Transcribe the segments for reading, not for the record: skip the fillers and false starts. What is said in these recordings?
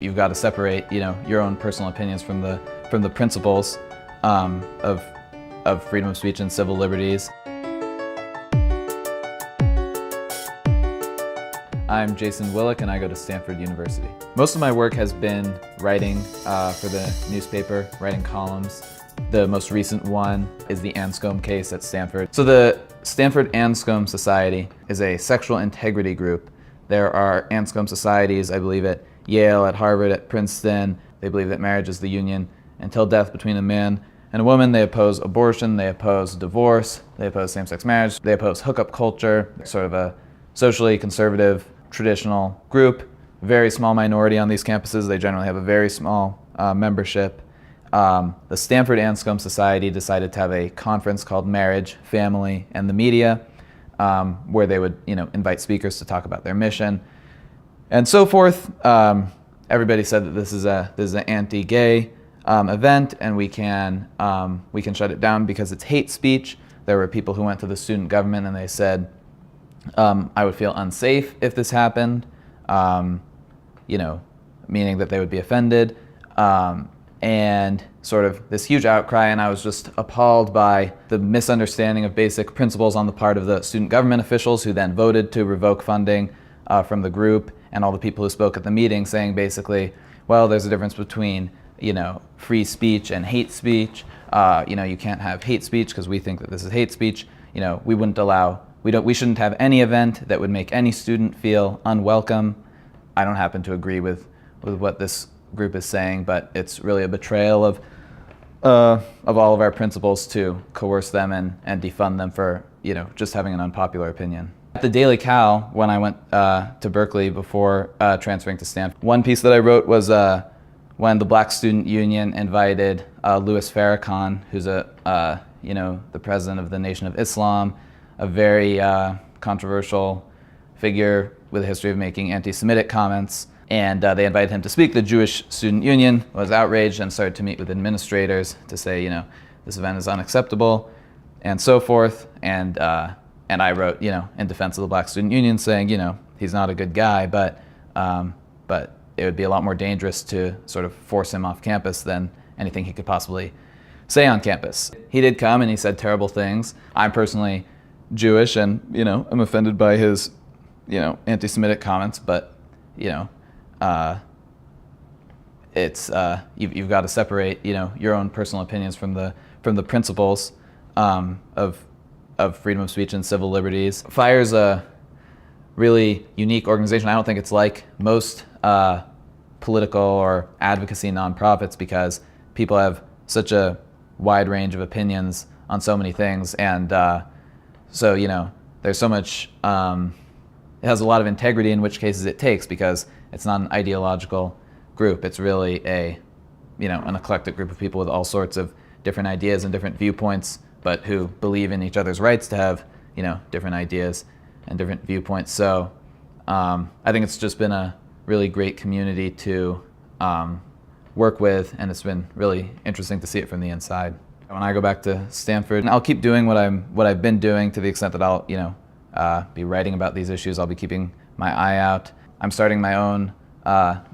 You've got to separate, your own personal opinions from the principles of freedom of speech and civil liberties. I'm Jason Willick and I go to Stanford University. Most of my work has been writing for the newspaper, writing columns. The most recent one is the Anscombe case at Stanford. So the Stanford Anscombe Society is a sexual integrity group. There are Anscombe societies, I believe, at Yale, at Harvard, at Princeton. They believe that marriage is the union until death between a man and a woman. They oppose abortion, they oppose divorce, they oppose same-sex marriage, they oppose hookup culture, sort of a socially conservative, traditional group. Very small minority on these campuses. They generally have a very small membership. The Stanford Anscombe Society decided to have a conference called Marriage, Family, and the Media, where they would invite speakers to talk about their mission and so forth. Everybody said that this is an anti-gay event, and we can shut it down because it's hate speech. There were people who went to the student government and they said, I would feel unsafe if this happened, meaning that they would be offended, and sort of this huge outcry, and I was just appalled by the misunderstanding of basic principles on the part of the student government officials who then voted to revoke funding from the group, and all the people who spoke at the meeting saying basically, well, there's a difference between free speech and hate speech. You can't have hate speech because we think that this is hate speech. We shouldn't have any event that would make any student feel unwelcome. I don't happen to agree with what this group is saying, but it's really a betrayal of all of our principles to coerce them and defund them for just having an unpopular opinion. At the Daily Cal, when I went to Berkeley before transferring to Stanford, one piece that I wrote was when the Black Student Union invited Louis Farrakhan, who's the president of the Nation of Islam, a very controversial figure with a history of making anti-Semitic comments, and they invited him to speak. The Jewish Student Union was outraged and started to meet with administrators to say, this event is unacceptable, and so forth. And I wrote, in defense of the Black Student Union, saying, he's not a good guy, but it would be a lot more dangerous to sort of force him off campus than anything he could possibly say on campus. He did come and he said terrible things. I'm personally Jewish, and I'm offended by his anti-Semitic comments, but it's you've got to separate your own personal opinions from the principles of freedom of speech and civil liberties. FIRE's a really unique organization. I don't think it's like most political or advocacy nonprofits because people have such a wide range of opinions on so many things, and so there's so much. It has a lot of integrity in which cases it takes because it's not an ideological group. It's really an eclectic group of people with all sorts of different ideas and different viewpoints, but who believe in each other's rights to have different ideas and different viewpoints. So I think it's just been a really great community to work with, and it's been really interesting to see it from the inside. When I go back to Stanford, I'll keep doing what I've been doing to the extent that I'll be writing about these issues. I'll be keeping my eye out. I'm starting my own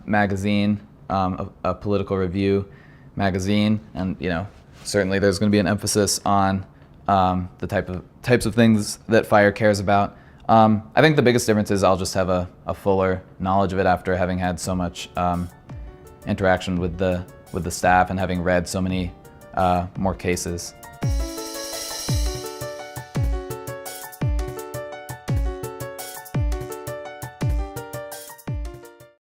magazine, a political review magazine, and certainly there's going to be an emphasis on the types of things that FIRE cares about. I think the biggest difference is I'll just have a fuller knowledge of it after having had so much interaction with the staff and having read so many more cases.